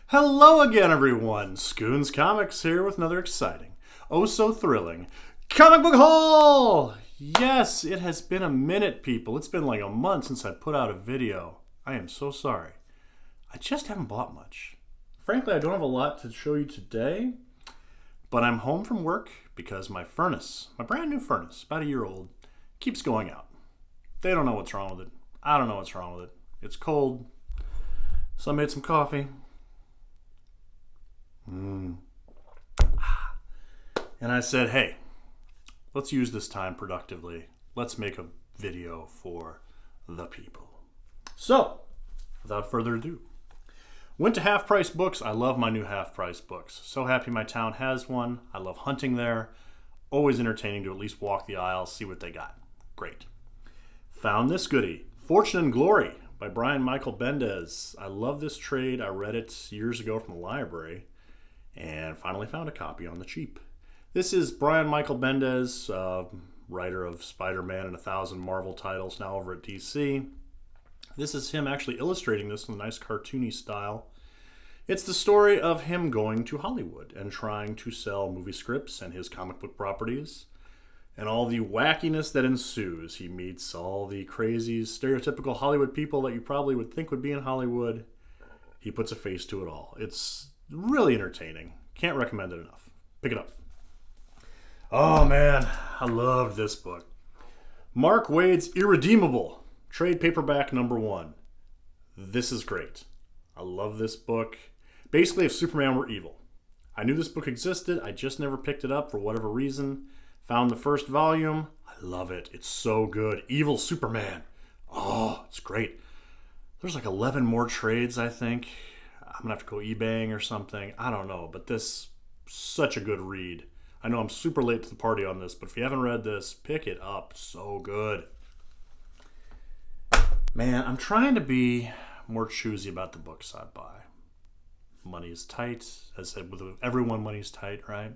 Hello again, everyone. Scoons Comics here with another exciting, oh so thrilling comic book haul! Yes, it has been a minute, people. It's been like a month since I put out a video. I am so sorry. I just haven't bought much. Frankly, I don't have a lot to show you today, but I'm home from work because my furnace, my brand new furnace, about a year old, keeps going out. They don't know what's wrong with it. I don't know what's wrong with it. It's cold, so I made some coffee. And I said, hey, let's use this time productively. Let's make a video for the people. So, without further ado, went to Half Price Books. I love my new Half Price Books. So happy my town has one. I love hunting there. Always entertaining to at least walk the aisles, see what they got. Great. Found this goodie, Fortune and Glory by Brian Michael Bendis. I love this trade. I read it years ago from the library and finally found a copy on the cheap. This is Brian Michael Bendis, writer of Spider-Man and 1,000 Marvel titles, now over at DC. This is him actually illustrating this in a nice cartoony style. It's the story of him going to Hollywood and trying to sell movie scripts and his comic book properties, and all the wackiness that ensues. He meets all the crazy, stereotypical Hollywood people that you probably would think would be in Hollywood. He puts a face to it all. It's really entertaining. Can't recommend it enough. Pick it up. Oh man, I loved this book. Mark Waid's Irredeemable, trade paperback #1. This is great. I love this book. Basically, if Superman were evil. I knew this book existed. I just never picked it up for whatever reason. Found the first volume. I love it. It's so good. Evil Superman. Oh, it's great. There's like 11 more trades, I think. I'm going to have to go eBaying or something. I don't know, but this, such a good read. I know I'm super late to the party on this, but if you haven't read this, pick it up. So good. Man, I'm trying to be more choosy about the books I buy. Money is tight. As I said, with everyone, money is tight, right?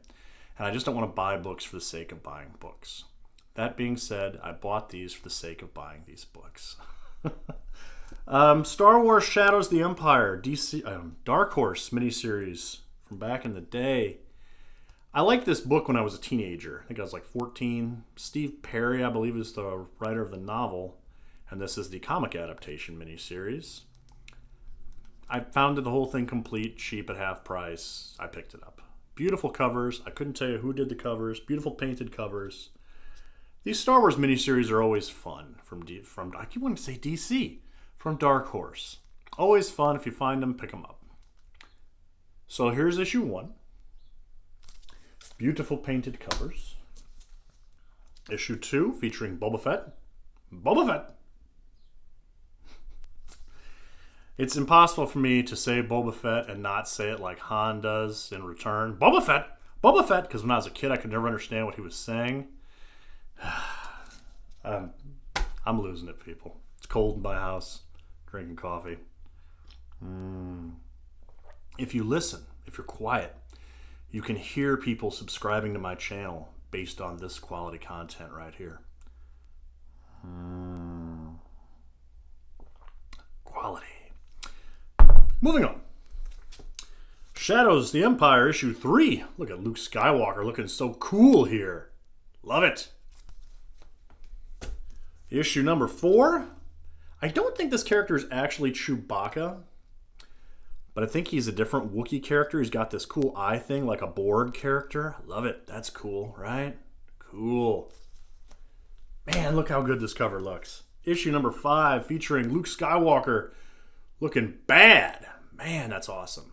And I just don't want to buy books for the sake of buying books. That being said, I bought these for the sake of buying these books. Star Wars Shadows of the Empire, DC, Dark Horse miniseries from back in the day. I liked this book when I was a teenager. I think I was like 14. Steve Perry, I believe, is the writer of the novel. And this is the comic adaptation miniseries. I found the whole thing complete, cheap at half price. I picked it up. Beautiful covers. I couldn't tell you who did the covers. Beautiful painted covers. These Star Wars miniseries are always fun. From I keep wanting to say DC. From Dark Horse. Always fun. If you find them, pick them up. So here's issue 1. Beautiful painted covers. Issue 2 featuring Boba Fett. Boba Fett! It's impossible for me to say Boba Fett and not say it like Han does in Return. Boba Fett! Boba Fett! Because when I was a kid, I could never understand what he was saying. I'm losing it, people. It's cold in my house. Drinking coffee. If you listen, if you're quiet, you can hear people subscribing to my channel based on this quality content right here. Quality. Moving on. Shadows of the Empire, issue 3. Look at Luke Skywalker looking so cool here. Love it. Issue number 4. I don't think this character is actually Chewbacca, but I think he's a different Wookiee character. He's got this cool eye thing like a Borg character. I love it. That's cool, right? Cool. Man, look how good this cover looks. Issue number 5 featuring Luke Skywalker looking bad. Man, that's awesome.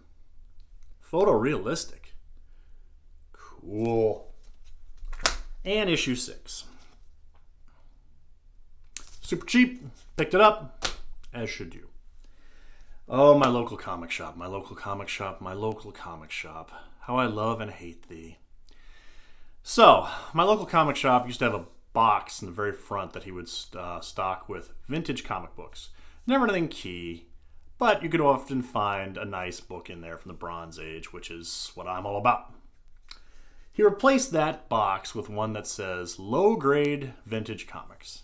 Photorealistic. Cool. And issue 6. Super cheap. Picked it up, as should you. Oh, my local comic shop, my local comic shop, my local comic shop. How I love and hate thee. So, my local comic shop used to have a box in the very front that he would stock with vintage comic books. Never anything key, but you could often find a nice book in there from the Bronze Age, which is what I'm all about. He replaced that box with one that says low-grade vintage comics.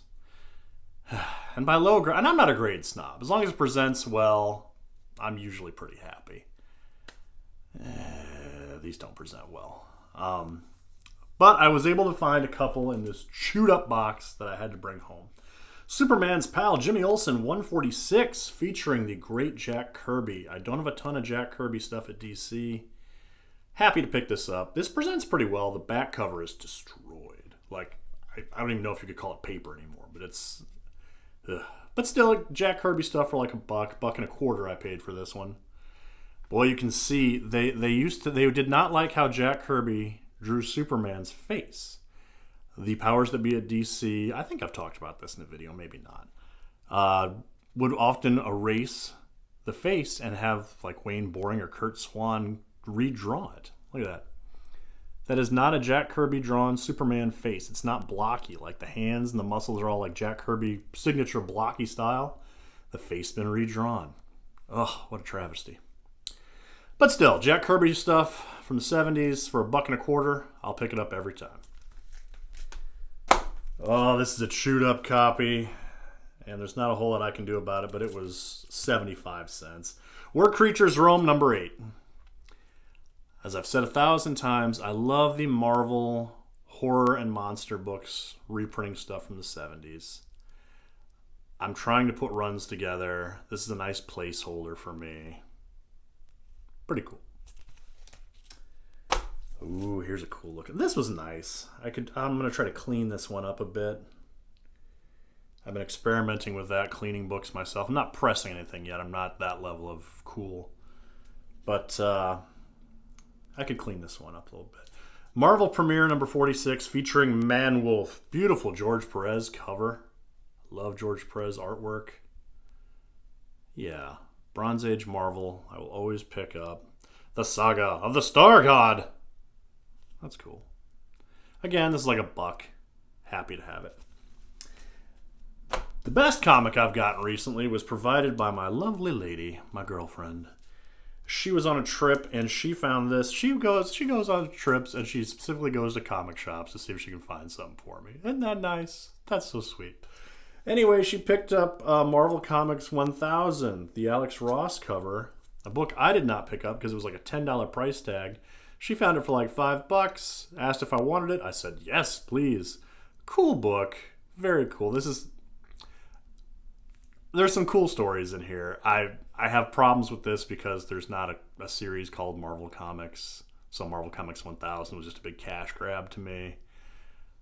And by low grade, and I'm not a grade snob. As long as it presents well, I'm usually pretty happy. These don't present well. But I was able to find a couple in this chewed up box that I had to bring home. Superman's Pal, Jimmy Olsen, 146, featuring the great Jack Kirby. I don't have a ton of Jack Kirby stuff at DC. Happy to pick this up. This presents pretty well. The back cover is destroyed. Like, I don't even know if you could call it paper anymore, but it's... Ugh. But still, Jack Kirby stuff for like $1.25 I paid for this one. Boy, you can see they did not like how Jack Kirby drew Superman's face. The powers that be at DC, I think I've talked about this in the video, maybe not, would often erase the face and have like Wayne Boring or Kurt Swan redraw it. Look at that. That is not a Jack Kirby drawn Superman face. It's not blocky. Like the hands and the muscles are all like Jack Kirby signature blocky style. The face been redrawn. Oh, what a travesty. But still, Jack Kirby stuff from the 70s for $1.25. I'll pick it up every time. Oh, this is a chewed up copy. And there's not a whole lot I can do about it, but it was 75 cents. Where Creatures Roam, number 8. As I've said 1,000 times, I love the Marvel horror and monster books, reprinting stuff from the 70s. I'm trying to put runs together. This is a nice placeholder for me. Pretty cool. Ooh, here's a cool look. This was nice. I'm going to try to clean this one up a bit. I've been experimenting with that, cleaning books myself. I'm not pressing anything yet. I'm not that level of cool. But I could clean this one up a little bit. Marvel Premiere number 46 featuring Man Wolf. Beautiful George Perez cover. Love George Perez artwork. Yeah. Bronze Age Marvel. I will always pick up. The Saga of the Star God. That's cool. Again, this is like $1. Happy to have it. The best comic I've gotten recently was provided by my lovely lady, my girlfriend. She was on a trip and she found this. She goes on trips and she specifically goes to comic shops to see if she can find something for me. Isn't that nice? That's so sweet. Anyway, she picked up Marvel Comics 1000, the Alex Ross cover, a book I did not pick up because it was like a $10 price tag. She found it for like $5, asked if I wanted it. I said, yes, please. Cool book. Very cool. There's some cool stories in here. I have problems with this because there's not a series called Marvel Comics. So Marvel Comics 1000 was just a big cash grab to me.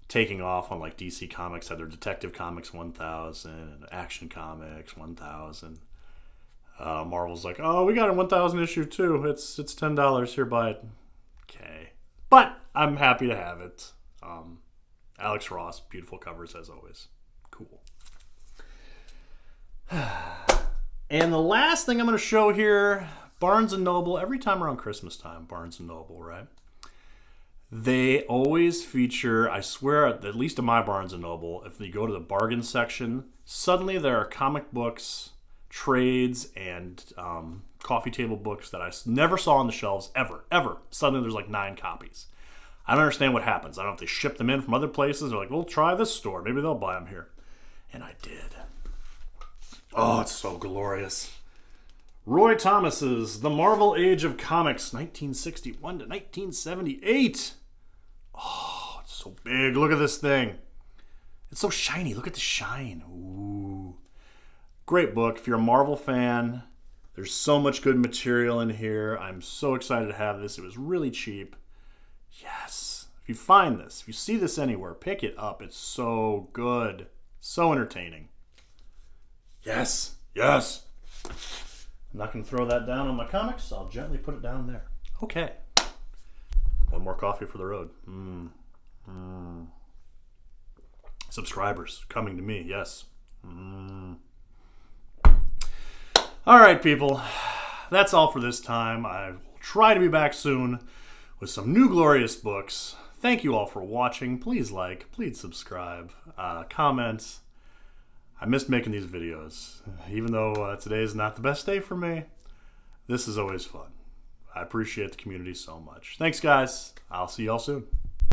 Taking off on like DC Comics had their Detective Comics 1000 and Action Comics 1000. Marvel's like, oh, we got a 1000 issue too. It's $10. Here, buy it. Okay. But I'm happy to have it. Alex Ross, beautiful covers as always. Cool. And the last thing I'm going to show here, Barnes & Noble. Every time around Christmas time, Barnes & Noble, right? They always feature, I swear, at least in my Barnes & Noble, if you go to the bargain section, suddenly there are comic books, trades, and coffee table books that I never saw on the shelves, ever. Suddenly there's like 9 copies. I don't understand what happens. I don't know if they ship them in from other places. They're like, well, try this store. Maybe they'll buy them here. And I did. Oh, it's so glorious. Roy Thomas's The Marvel Age of Comics, 1961 to 1978. Oh, it's so big. Look at this thing. It's so shiny. Look at the shine. Ooh. Great book. If you're a Marvel fan, there's so much good material in here. I'm so excited to have this. It was really cheap. Yes. If you find this, if you see this anywhere, pick it up. It's so good. So entertaining. Yes. Yes. I'm not going to throw that down on my comics. I'll gently put it down there. Okay. One more coffee for the road. Subscribers coming to me. Yes. All right, people. That's all for this time. I will try to be back soon with some new glorious books. Thank you all for watching. Please like, please subscribe, comment. I missed making these videos. Even though today is not the best day for me, this is always fun. I appreciate the community so much. Thanks, guys. I'll see y'all soon.